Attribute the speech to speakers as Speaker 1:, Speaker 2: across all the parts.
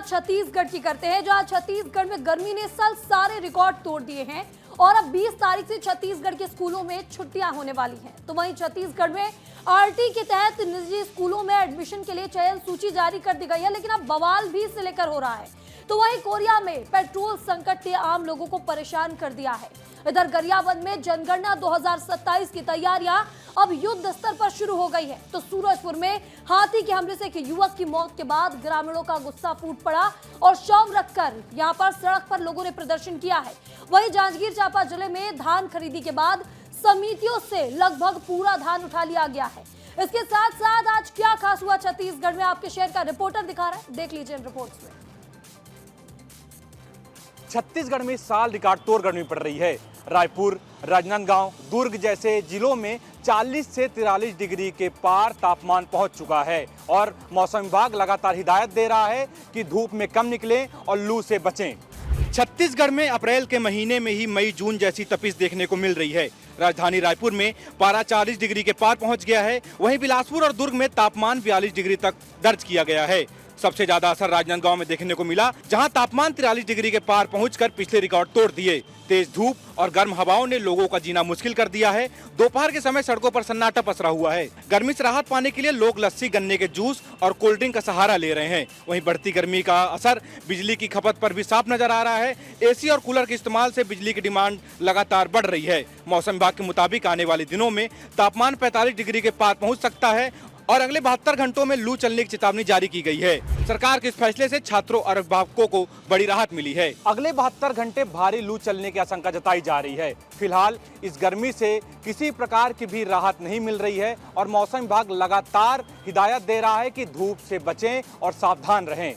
Speaker 1: छत्तीसगढ़ की करते हैं, जहां छत्तीसगढ़ में गर्मी ने इस साल सारे रिकॉर्ड तोड़ दिए हैं और अब 20 तारीख से छत्तीसगढ़ के स्कूलों में छुट्टियां होने वाली हैं। तो वहीं छत्तीसगढ़ में आरटी के तहत निजी स्कूलों में एडमिशन के लिए चयन सूची जारी कर दी गई है, लेकिन अब बवाल भी इससे लेकर हो रहा है। तो वहीं कोरिया में पेट्रोल संकट ने आम लोगों को परेशान कर दिया है। इधर गरियाबंद में जनगणना 2027 की तैयारियां अब युद्ध स्तर पर शुरू हो गई है। तो सूरजपुर में हाथी के हमले से एक युवक की मौत के बाद ग्रामीणों का गुस्सा फूट पड़ा और शव रखकर यहां पर सड़क पर लोगों ने प्रदर्शन किया है। वहीं जांजगीर चांपा जिले में धान खरीदी के बाद समितियों से लगभग पूरा धान उठा लिया गया है। इसके साथ साथ आज क्या खास हुआ छत्तीसगढ़ में, आपके शहर का रिपोर्टर दिखा रहा है, देख लीजिए इन रिपोर्ट्स में।
Speaker 2: छत्तीसगढ़ में इस साल रिकॉर्ड तोड़ गर्मी पड़ रही है। रायपुर, राजनांदगांव, दुर्ग जैसे जिलों में 40 से 43 डिग्री के पार तापमान पहुंच चुका है और मौसम विभाग लगातार हिदायत दे रहा है कि धूप में कम निकलें और लू से बचें। छत्तीसगढ़ में अप्रैल के महीने में ही मई जून जैसी तपिश देखने को मिल रही है। राजधानी रायपुर में पारा 40 डिग्री के पार पहुंच गया है। वहीं बिलासपुर और दुर्ग में तापमान 42 डिग्री तक दर्ज किया गया है। सबसे ज्यादा असर राजनांदगांव में देखने को मिला, जहां तापमान 43 डिग्री के पार पहुंचकर पिछले रिकॉर्ड तोड़ दिए। तेज धूप और गर्म हवाओं ने लोगों का जीना मुश्किल कर दिया है। दोपहर के समय सड़कों पर सन्नाटा पसरा हुआ है। गर्मी से राहत पाने के लिए लोग लस्सी, गन्ने के जूस और कोल्ड ड्रिंक का सहारा ले रहे हैं। वहीं बढ़ती गर्मी का असर बिजली की खपत पर भी साफ नजर आ रहा है। एसी और कूलर के इस्तेमाल से बिजली की डिमांड लगातार बढ़ रही है। मौसम विभाग के मुताबिक आने वाले दिनों में तापमान 45 डिग्री के पार पहुंच सकता है और अगले 72 घंटों में लू चलने की चेतावनी जारी की गई है। सरकार के इस फैसले से छात्रों और अभिभावकों को बड़ी राहत मिली है। अगले 72 घंटे भारी लू चलने की आशंका जताई जा रही है। फिलहाल इस गर्मी से किसी प्रकार की भी राहत नहीं मिल रही है और मौसम विभाग लगातार हिदायत दे रहा है कि धूप से बचें और सावधान रहें।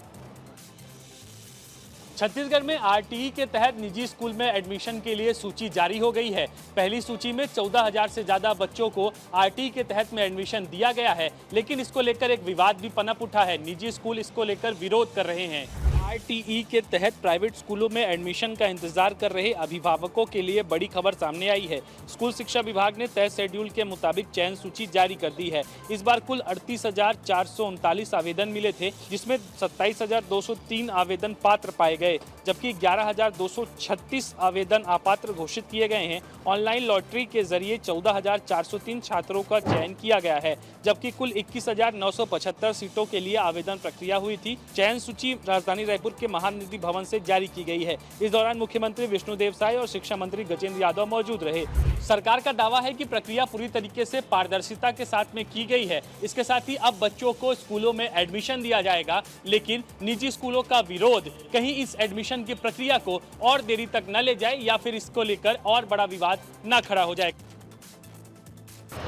Speaker 3: छत्तीसगढ़ में आरटीई के तहत निजी स्कूल में एडमिशन के लिए सूची जारी हो गई है। पहली सूची में 14,000 से ज्यादा बच्चों को आरटीई के तहत में एडमिशन दिया गया है, लेकिन इसको लेकर एक विवाद भी पनप उठा है। निजी स्कूल इसको लेकर विरोध कर रहे हैं। आरटीई के तहत प्राइवेट स्कूलों में एडमिशन का इंतजार कर रहे अभिभावकों के लिए बड़ी खबर सामने आई है। स्कूल शिक्षा विभाग ने तय शेड्यूल के मुताबिक चयन सूची जारी कर दी है। इस बार कुल 38,439 आवेदन मिले थे, जिसमें 27,203 आवेदन पात्र पाए गए, जबकि 11,236 आवेदन अपात्र घोषित किए गए हैं। ऑनलाइन लॉटरी के जरिए 14,403 छात्रों का चयन किया गया है, जबकि कुल 21,975 सीटों के लिए आवेदन प्रक्रिया हुई थी। चयन सूची राजधानी रायपुर के महानिधि भवन से जारी की गई है। इस दौरान मुख्यमंत्री विष्णुदेव साय और शिक्षा मंत्री गजेंद्र यादव मौजूद रहे। सरकार का दावा है कि प्रक्रिया पूरी तरीके से पारदर्शिता के साथ में की गई है। इसके साथ ही अब बच्चों को स्कूलों में एडमिशन दिया जाएगा, लेकिन निजी स्कूलों का विरोध कहीं इस एडमिशन की प्रक्रिया को और देरी तक न ले जाए या फिर इसको लेकर और बड़ा विवाद न खड़ा हो जाए।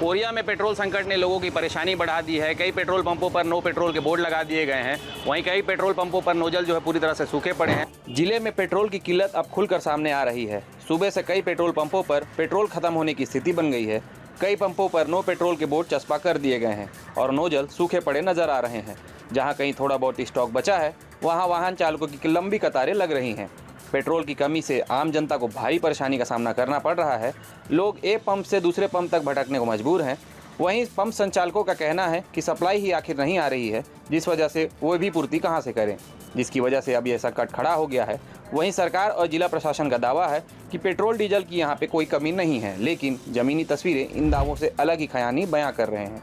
Speaker 4: कोरिया में पेट्रोल संकट ने लोगों की परेशानी बढ़ा दी है। कई पेट्रोल पंपों पर नो पेट्रोल के बोर्ड लगा दिए गए हैं। वहीं कई पेट्रोल पंपों पर नोजल जो है पूरी तरह से सूखे पड़े हैं। जिले में पेट्रोल की किल्लत अब खुलकर सामने आ रही है। सुबह से कई पेट्रोल पंपों पर पेट्रोल खत्म होने की स्थिति बन गई है। कई पंपों पर नो पेट्रोल के बोर्ड चस्पा कर दिए गए हैं और नोजल सूखे पड़े नजर आ रहे हैं। जहाँ कहीं थोड़ा बहुत स्टॉक बचा है, वहाँ वाहन चालकों की लंबी कतारें लग रही हैं। पेट्रोल की कमी से आम जनता को भारी परेशानी का सामना करना पड़ रहा है। लोग एक पंप से दूसरे पंप तक भटकने को मजबूर हैं। वहीं पंप संचालकों का कहना है कि सप्लाई ही आखिर नहीं आ रही है, जिस वजह से वो भी पूर्ति कहां से करें, जिसकी वजह से अब यह संकट खड़ा हो गया है। वहीं सरकार और जिला प्रशासन का दावा है कि पेट्रोल डीजल की यहां पे कोई कमी नहीं है, लेकिन जमीनी तस्वीरें इन दावों से अलग ही खयानी बयां कर रहे हैं।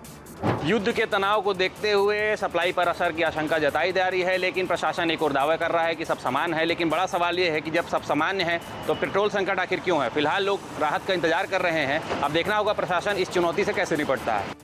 Speaker 4: युद्ध के तनाव को देखते हुए सप्लाई पर असर की आशंका जताई जा रही है, लेकिन प्रशासन एक और दावा कर रहा है कि सब समान है। लेकिन बड़ा सवाल ये है कि जब सब सामान्य है तो पेट्रोल संकट आखिर क्यों है? फिलहाल लोग राहत का इंतजार कर रहे हैं। अब देखना होगा प्रशासन इस चुनौती से कैसे निपटता है।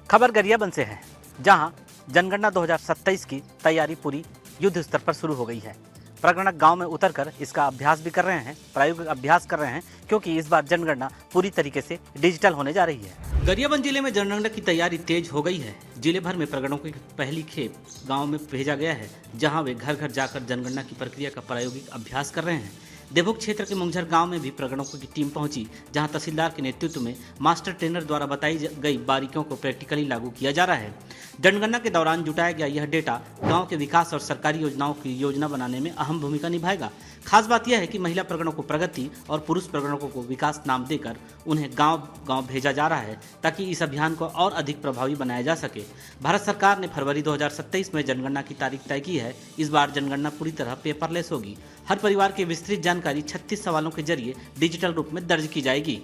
Speaker 5: खबर गरियाबंद से है, जहां जनगणना 2027 की तैयारी पूरी युद्ध स्तर पर शुरू हो गई है। प्रगणक गांव में उतरकर इसका अभ्यास भी कर रहे हैं, प्रायोगिक अभ्यास कर रहे हैं, क्योंकि इस बार जनगणना पूरी तरीके से डिजिटल होने जा रही है। गरियाबंद जिले में जनगणना की तैयारी तेज हो गई है। जिले भर में प्रगणकों की पहली खेप गांव में भेजा गया है, जहां वे घर घर जाकर जनगणना की प्रक्रिया का प्रायोगिक अभ्यास कर रहे हैं। देवभोग क्षेत्र के मुंगझर गांव में भी प्रगणकों की टीम पहुंची, जहां तहसीलदार के नेतृत्व में मास्टर ट्रेनर द्वारा बताई गई बारीकियों को प्रैक्टिकली लागू किया जा रहा है। जनगणना के दौरान जुटाया गया यह डेटा गांव के विकास और सरकारी योजनाओं की योजना बनाने में अहम भूमिका निभाएगा। खास बात यह है कि महिला प्रगणकों को प्रगति और पुरुष प्रगणकों को विकास नाम देकर उन्हें गांव-गांव भेजा जा रहा है, ताकि इस अभियान को और अधिक प्रभावी बनाया जा सके। भारत सरकार ने फरवरी 2027 में जनगणना की तारीख तय की है। इस बार जनगणना पूरी तरह पेपरलेस होगी। हर परिवार की विस्तृत जानकारी 36 सवालों के जरिए डिजिटल रूप में दर्ज की जाएगी।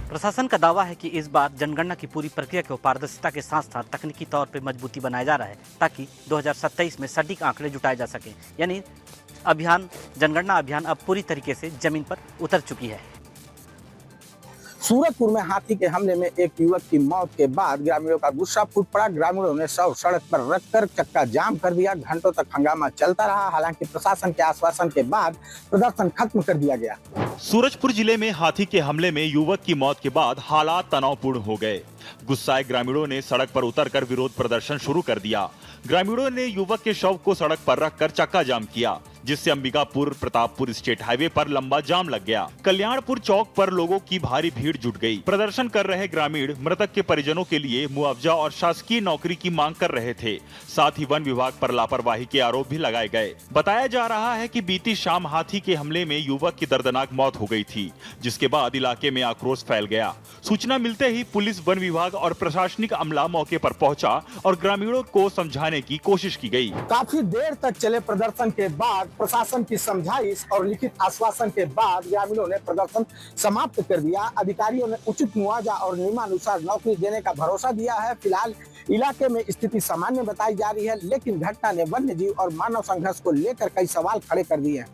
Speaker 5: प्रशासन का दावा है कि इस बार जनगणना की पूरी प्रक्रिया को पारदर्शिता के साथ साथ तकनीकी तौर पर मजबूती बनाया जा रहा है, ताकि 2027 में सटीक आंकड़े जुटाए जा सकें। यानी जनगणना अभियान अब पूरी तरीके से जमीन पर उतर चुकी है।
Speaker 6: सूरजपुर में हाथी के हमले में एक युवक की मौत के बाद ग्रामीणों का गुस्सा फूट पड़ा। ग्रामीणों ने शव सड़क पर रखकर चक्का जाम कर दिया। घंटों तक हंगामा चलता रहा। हालांकि प्रशासन के आश्वासन के बाद प्रदर्शन खत्म कर दिया गया।
Speaker 7: सूरजपुर जिले में हाथी के हमले में युवक की मौत के बाद हालात तनावपूर्ण हो गए। गुस्साए ग्रामीणों ने सड़क पर उतरकर विरोध प्रदर्शन शुरू कर दिया। ग्रामीणों ने युवक के शव को सड़क पर रखकर चक्का जाम किया, जिससे अंबिकापुर प्रतापपुर स्टेट हाईवे पर लंबा जाम लग गया। कल्याणपुर चौक पर लोगों की भारी भीड़ जुट गई। प्रदर्शन कर रहे ग्रामीण मृतक के परिजनों के लिए मुआवजा और शासकीय नौकरी की मांग कर रहे थे। साथ ही वन विभाग पर लापरवाही के आरोप भी लगाए गए। बताया जा रहा है कि बीती शाम हाथी के हमले में युवक की दर्दनाक मौत हो गई थी, जिसके बाद इलाके में आक्रोश फैल गया। सूचना मिलते ही पुलिस, वन विभाग और प्रशासनिक अमला मौके पर पहुंचा और ग्रामीणों को समझाने की कोशिश की गई।
Speaker 6: काफी देर तक चले प्रदर्शन के बाद प्रशासन की समझाइश और लिखित आश्वासन के बाद ग्रामीणों ने प्रदर्शन समाप्त कर दिया। अधिकारियों ने उचित मुआवजा और नियमानुसार नौकरी देने का भरोसा दिया है। फिलहाल इलाके में स्थिति सामान्य बताई जा रही है, लेकिन घटना ने वन्य जीव और मानव संघर्ष को लेकर कई सवाल खड़े कर दिए हैं।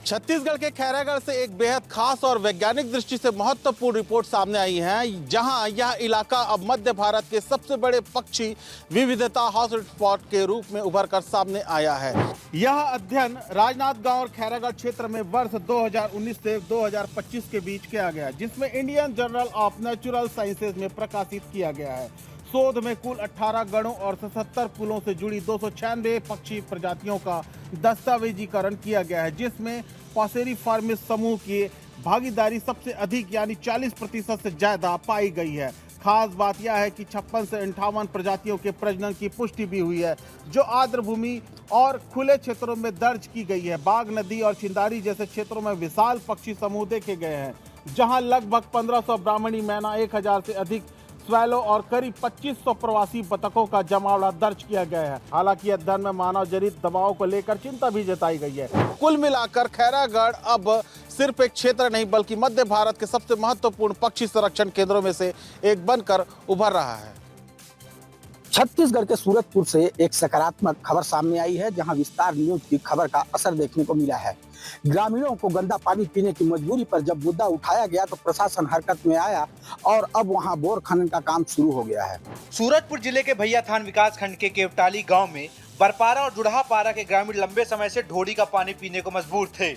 Speaker 8: छत्तीसगढ़ के खैरागढ़ से एक बेहद खास और वैज्ञानिक दृष्टि से महत्वपूर्ण रिपोर्ट सामने आई है, जहां यह इलाका अब मध्य भारत के सबसे बड़े पक्षी विविधता हॉटस्पॉट के रूप में उभरकर सामने आया है। यह अध्ययन राजनांदगांव और खैरागढ़ क्षेत्र में वर्ष 2019 से 2025 के बीच किया गया, जिसमें Indian journal of natural sciences में प्रकाशित किया गया है। शोध में कुल 18 गणों और 77 कुलों से जुड़ी 296 पक्षी प्रजातियों का दस्तावेजीकरण किया गया है, जिसमें पासेरी फार्मिस समूह की भागीदारी सबसे अधिक यानी 40% से ज्यादा पाई गई है। खास बात यह है कि 56 से 58 प्रजातियों के प्रजनन की पुष्टि भी हुई है, जो आर्द्र भूमि और खुले क्षेत्रों में दर्ज की गई है। बाग नदी और चिंदारी जैसे क्षेत्रों में विशाल पक्षी समूह देखे गए हैं, जहां लगभग 1500 ब्राह्मणी मैना, 1000 से अधिक स्वैलो और करीब 2500 प्रवासी बतखों का जमावड़ा दर्ज किया गया है। हालांकि अध्ययन में मानव जनित दबाव को लेकर चिंता भी जताई गई है। कुल मिलाकर खैरागढ़ अब सिर्फ एक क्षेत्र नहीं बल्कि मध्य भारत के सबसे महत्वपूर्ण पक्षी संरक्षण केंद्रों में से एक बनकर उभर रहा है।
Speaker 6: छत्तीसगढ़ के सूरजपुर से एक सकारात्मक खबर सामने आई है, जहां विस्तार न्यूज की खबर का असर देखने को मिला है। ग्रामीणों को गंदा पानी पीने की मजबूरी पर जब मुद्दा उठाया गया तो प्रशासन हरकत में आया और अब वहां बोर खनन का काम शुरू हो गया है।
Speaker 9: सूरजपुर जिले के भैयाथान विकास खंड के केवटाली गांव में बरपारा और जुड़हापारा के ग्रामीण लंबे समय से ढोड़ी का पानी पीने को मजबूर थे।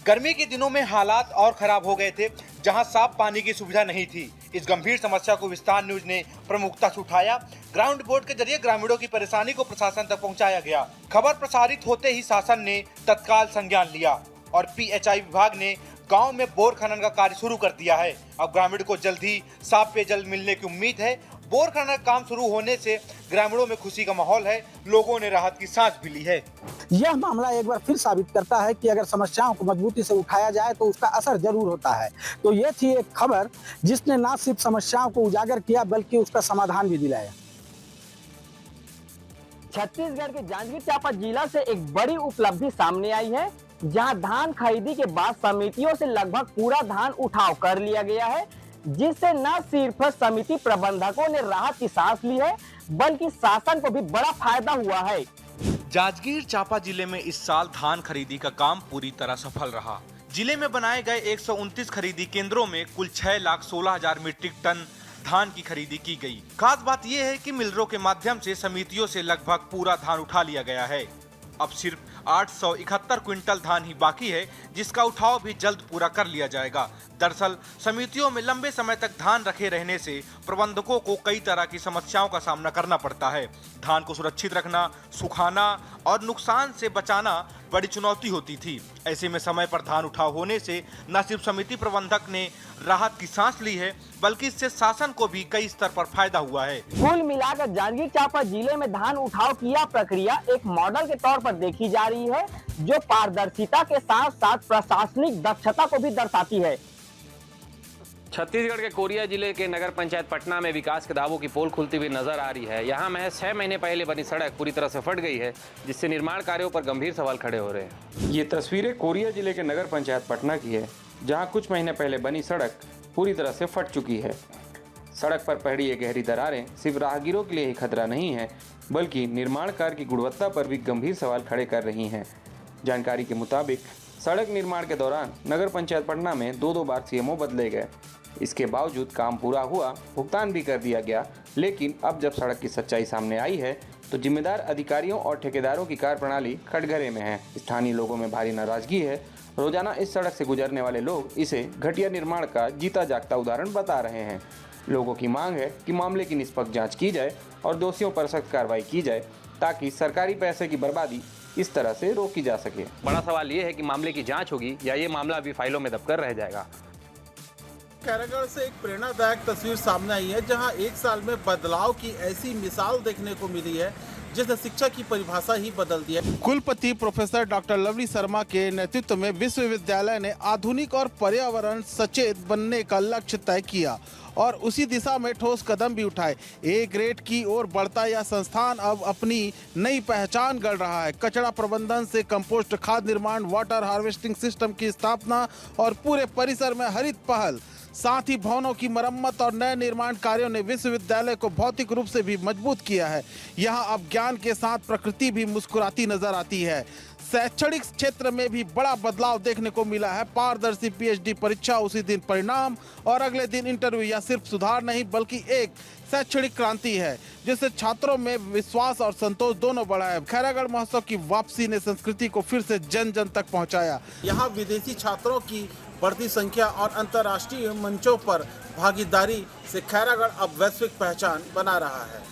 Speaker 9: गर्मी के दिनों में हालात और खराब हो गए थे, जहां साफ पानी की सुविधा नहीं थी। इस गंभीर समस्या को विस्तार न्यूज ने प्रमुखता से उठाया। ग्राउंड रिपोर्ट के जरिए ग्रामीणों की परेशानी को प्रशासन तक पहुंचाया गया। खबर प्रसारित होते ही शासन ने तत्काल संज्ञान लिया और PHI विभाग ने गांव में बोर खनन का कार्य शुरू कर दिया है। अब ग्रामीण को जल्द ही साफ पेयजल मिलने की उम्मीद है। बोर खनन का काम शुरू होने से ग्रामीणों में खुशी का माहौल है। लोगों ने राहत की सांस भी ली है।
Speaker 6: यह मामला एक बार फिर साबित करता है कि अगर समस्याओं को मजबूती से उठाया जाए तो उसका असर जरूर होता है। तो ये थी एक खबर जिसने न सिर्फ समस्याओं को उजागर किया बल्कि उसका समाधान भी दिलाया।
Speaker 10: छत्तीसगढ़ के जांजगीर चांपा जिला से एक बड़ी उपलब्धि सामने आई है, जहां धान खरीदी के बाद समितियों से लगभग पूरा धान उठाव कर लिया गया है, जिससे न सिर्फ समिति प्रबंधकों ने राहत की सांस ली है बल्कि शासन को भी बड़ा फायदा हुआ है।
Speaker 9: जांजगीर चांपा जिले में इस साल धान खरीदी का काम पूरी तरह सफल रहा। जिले में बनाए गए 129 खरीदी केंद्रों में कुल 6,16,000 मीट्रिक टन धान की खरीदी की गई। खास बात यह है कि मिलरों के माध्यम से समितियों से लगभग पूरा धान उठा लिया गया है। अब सिर्फ 871 क्विंटल धान ही बाकी है, जिसका उठाव भी जल्द पूरा कर लिया जाएगा। दरअसल समितियों में लंबे समय तक धान रखे रहने से प्रबंधकों को कई तरह की समस्याओं का सामना करना पड़ता है। धान को सुरक्षित रखना, सुखाना और नुकसान से बचाना बड़ी चुनौती होती थी। ऐसे में समय पर धान उठाव होने से न सिर्फ समिति प्रबंधक ने राहत की सांस ली है, बल्कि इससे शासन को भी कई स्तर पर फायदा हुआ है।
Speaker 10: कुल मिलाकर जांजगीर चांपा जिले में धान उठाव की यह प्रक्रिया एक मॉडल के तौर पर देखी जा रही है, जो पारदर्शिता के साथ साथ प्रशासनिक दक्षता को भी दर्शाती है।
Speaker 4: छत्तीसगढ़ के कोरिया जिले के नगर पंचायत पटना में विकास के दावों की पोल खुलती हुई नजर आ रही है। यहाँ महज 6 महीने पहले बनी सड़क पूरी तरह से फट गई है, जिससे निर्माण कार्यों पर गंभीर सवाल खड़े हो रहे हैं। ये तस्वीरें कोरिया जिले के नगर पंचायत पटना की है, जहाँ कुछ महीने पहले बनी सड़क पूरी तरह से फट चुकी है। सड़क पर पड़ी ये गहरी दरारें सिर्फ राहगीरों के लिए ही खतरा नहीं है, बल्कि निर्माण कार्य की गुणवत्ता पर भी गंभीर सवाल खड़े कर रही हैं। जानकारी के मुताबिक सड़क निर्माण के दौरान नगर पंचायत पटना में 2 बार सीएमओ बदले गए। इसके बावजूद काम पूरा हुआ, भुगतान भी कर दिया गया, लेकिन अब जब सड़क की सच्चाई सामने आई है तो जिम्मेदार अधिकारियों और ठेकेदारों की कार्यप्रणाली कटघरे में है। स्थानीय लोगों में भारी नाराजगी है। रोजाना इस सड़क से गुजरने वाले लोग इसे घटिया निर्माण का जीता जागता उदाहरण बता रहे हैं। लोगों की मांग है कि मामले की निष्पक्ष जांच की जाए और दोषियों पर सख्त कार्रवाई की जाए, ताकि सरकारी पैसे की बर्बादी इस तरह से रोकी जा सके। बड़ा सवाल ये है कि मामले की जांच होगी या ये मामला अभी फाइलों में दबकर रह जाएगा।
Speaker 8: खैरागढ़ से एक प्रेरणादायक तस्वीर सामने आई है, जहां एक साल में बदलाव की ऐसी मिसाल देखने को मिली है जिसने शिक्षा की परिभाषा ही बदल दी है। कुलपति प्रोफेसर डॉक्टर लवली शर्मा के नेतृत्व में विश्वविद्यालय ने आधुनिक और पर्यावरण सचेत बनने का लक्ष्य तय किया और उसी दिशा में ठोस कदम भी उठाए। ए ग्रेड की ओर बढ़ता यह संस्थान अब अपनी नई पहचान गढ़ रहा है। कचरा प्रबंधन से कंपोस्ट खाद निर्माण, वाटर हार्वेस्टिंग सिस्टम की स्थापना और पूरे परिसर में हरित पहल, साथ ही भवनों की मरम्मत और नए निर्माण कार्यों ने विश्वविद्यालय को भौतिक रूप से भी मजबूत किया है। यहाँ अब ज्ञान के साथ प्रकृति भी मुस्कुराती नजर आती है। शैक्षणिक क्षेत्र में भी बड़ा बदलाव देखने को मिला है। पारदर्शी पीएचडी परीक्षा, उसी दिन परिणाम और अगले दिन इंटरव्यू, यह सिर्फ सुधार नहीं बल्कि एक शैक्षणिक क्रांति है, जिससे छात्रों में विश्वास और संतोष दोनों बढ़ा है। खैरागढ़ महोत्सव की वापसी ने संस्कृति को फिर से जन जन तक पहुंचाया। यहाँ विदेशी छात्रों की बढ़ती संख्या और अंतर्राष्ट्रीय मंचों पर भागीदारी से खैरागढ़ अब वैश्विक पहचान बना रहा है।